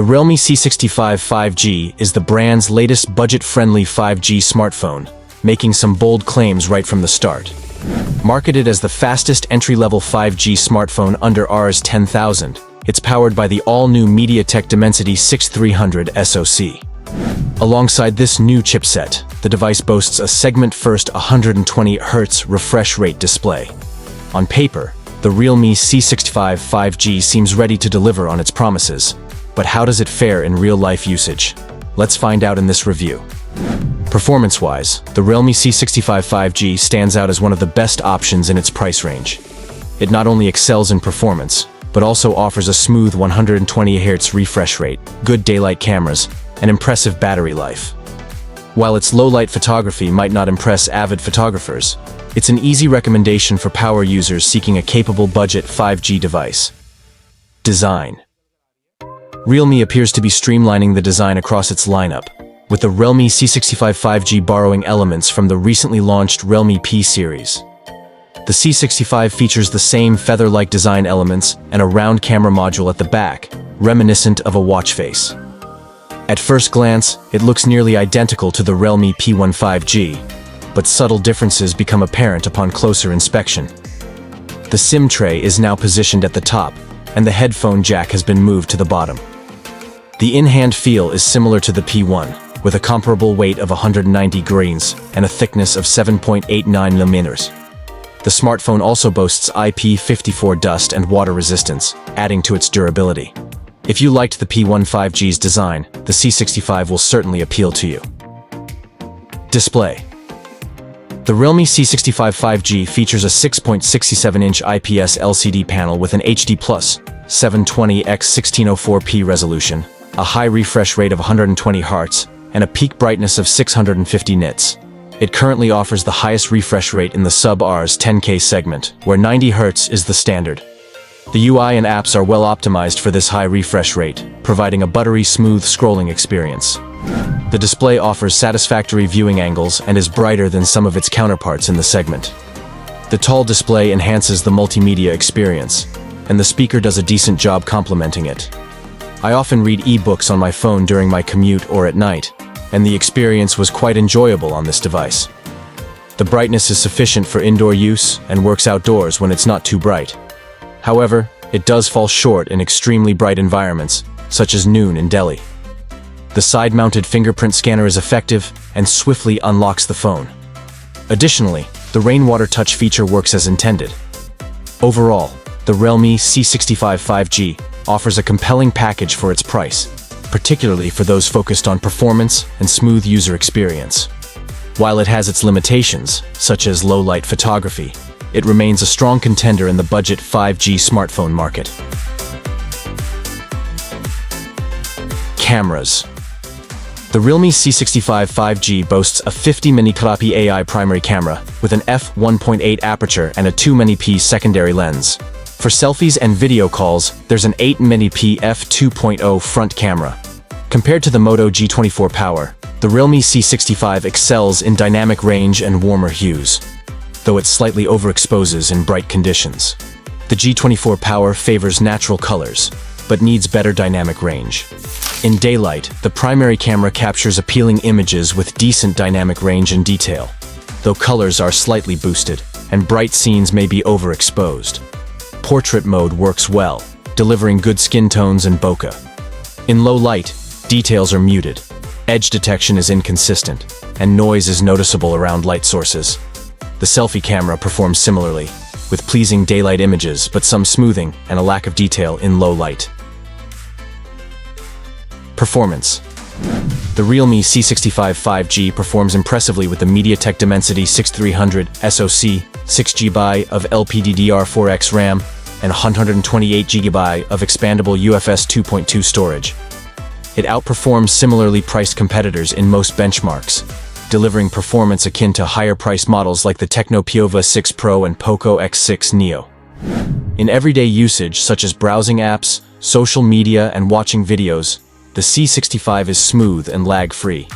The Realme C65 5G is the brand's latest budget-friendly 5G smartphone, making some bold claims right from the start. Marketed as the fastest entry-level 5G smartphone under Rs 10,000, it's powered by the all-new MediaTek Dimensity 6300 SoC. Alongside this new chipset, the device boasts a segment-first 120Hz refresh rate display. On paper, the Realme C65 5G seems ready to deliver on its promises. But how does it fare in real-life usage? Let's find out in this review. Performance-wise, the Realme C65 5G stands out as one of the best options in its price range. It not only excels in performance, but also offers a smooth 120Hz refresh rate, good daylight cameras, and impressive battery life. While its low-light photography might not impress avid photographers, it's an easy recommendation for power users seeking a capable budget 5G device. Design. Realme appears to be streamlining the design across its lineup, with the Realme C65 5G borrowing elements from the recently launched Realme P series. The C65 features the same feather-like design elements and a round camera module at the back, reminiscent of a watch face. At first glance, it looks nearly identical to the Realme P1 5G, but subtle differences become apparent upon closer inspection. The SIM tray is now positioned at the top, and the headphone jack has been moved to the bottom. The in-hand feel is similar to the P1, with a comparable weight of 190 grains and a thickness of 7.89 millimeters. The smartphone also boasts IP54 dust and water resistance, adding to its durability. If you liked the P1 5G's design, the C65 will certainly appeal to you. Display. The Realme C65 5G features a 6.67-inch IPS LCD panel with an HD+ 720x1604p resolution, a high refresh rate of 120 Hz, and a peak brightness of 650 nits. It currently offers the highest refresh rate in the sub-Rs 10K segment, where 90 Hz is the standard. The UI and apps are well optimized for this high refresh rate, providing a buttery smooth scrolling experience. The display offers satisfactory viewing angles and is brighter than some of its counterparts in the segment. The tall display enhances the multimedia experience, and the speaker does a decent job complementing it. I often read e-books on my phone during my commute or at night, and the experience was quite enjoyable on this device. The brightness is sufficient for indoor use and works outdoors when it's not too bright. However, it does fall short in extremely bright environments, such as noon in Delhi. The side-mounted fingerprint scanner is effective and swiftly unlocks the phone. Additionally, the rainwater touch feature works as intended. Overall, the Realme C65 5G offers a compelling package for its price, particularly for those focused on performance and smooth user experience. While it has its limitations, such as low-light photography, it remains a strong contender in the budget 5G smartphone market. Cameras. The Realme C65 5G boasts a 50-megapixel AI primary camera with an f1.8 aperture and a 2-megapixel secondary lens. For selfies and video calls, there's an 8-megapixel f2.0 front camera. Compared to the Moto G24 Power, the Realme C65 excels in dynamic range and warmer hues, though it slightly overexposes in bright conditions. The G24 Power favors natural colors, but needs better dynamic range. In daylight, the primary camera captures appealing images with decent dynamic range and detail, though colors are slightly boosted, and bright scenes may be overexposed. Portrait mode works well, delivering good skin tones and bokeh. In low light, details are muted, edge detection is inconsistent, and noise is noticeable around light sources. The selfie camera performs similarly, with pleasing daylight images but some smoothing and a lack of detail in low light. Performance. The Realme C65 5G performs impressively with the MediaTek Dimensity 6300 SoC, 6GB of LPDDR4X RAM, and 128GB of expandable UFS 2.2 storage. It outperforms similarly priced competitors in most benchmarks, delivering performance akin to higher-priced models like the Tecno Piova 6 Pro and Poco X6 Neo. In everyday usage such as browsing apps, social media, and watching videos, the C65 is smooth and lag-free.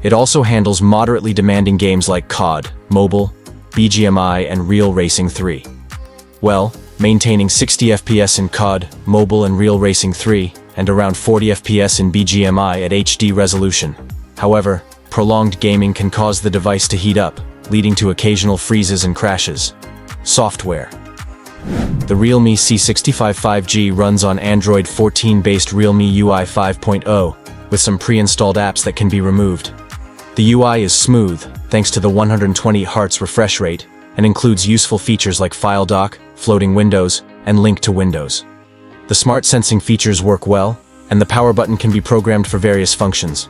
It also handles moderately demanding games like COD, Mobile, BGMI, and Real Racing 3. Well, maintaining 60 FPS in COD, Mobile, and Real Racing 3, and around 40 FPS in BGMI at HD resolution. However, prolonged gaming can cause the device to heat up, leading to occasional freezes and crashes. Software. The Realme C65 5G runs on Android 14-based Realme UI 5.0, with some pre-installed apps that can be removed. The UI is smooth, thanks to the 120Hz refresh rate, and includes useful features like File Dock, floating windows, and link to Windows. The smart sensing features work well, and the power button can be programmed for various functions.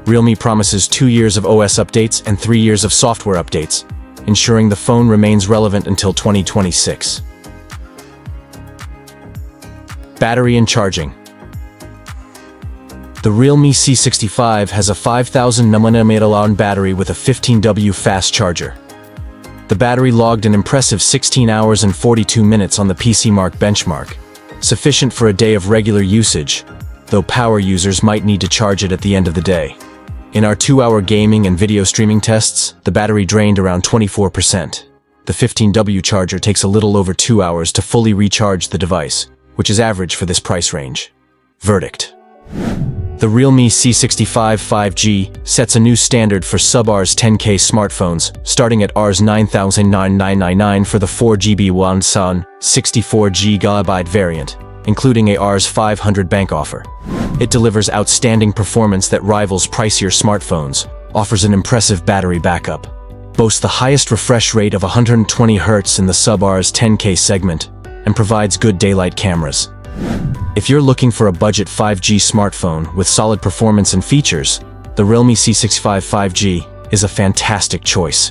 Realme promises 2 years of OS updates and 3 years of software updates, ensuring the phone remains relevant until 2026. Battery and charging. The Realme C65 has a 5000 mAh battery with a 15W fast charger. The battery logged an impressive 16 hours and 42 minutes on the PCMark benchmark, sufficient for a day of regular usage, though power users might need to charge it at the end of the day. In our 2-hour gaming and video streaming tests, the battery drained around 24%. The 15W charger takes a little over 2 hours to fully recharge the device, which is average for this price range. Verdict. The Realme C65 5G sets a new standard for sub-Rs 10K smartphones, starting at Rs 9,999 for the 4GB Wansan 64GB variant, including a Rs 500 bank offer. It delivers outstanding performance that rivals pricier smartphones, offers an impressive battery backup, boasts the highest refresh rate of 120 Hz in the sub-Rs 10K segment, and provides good daylight cameras. If you're looking for a budget 5G smartphone with solid performance and features, the Realme C65 5G is a fantastic choice.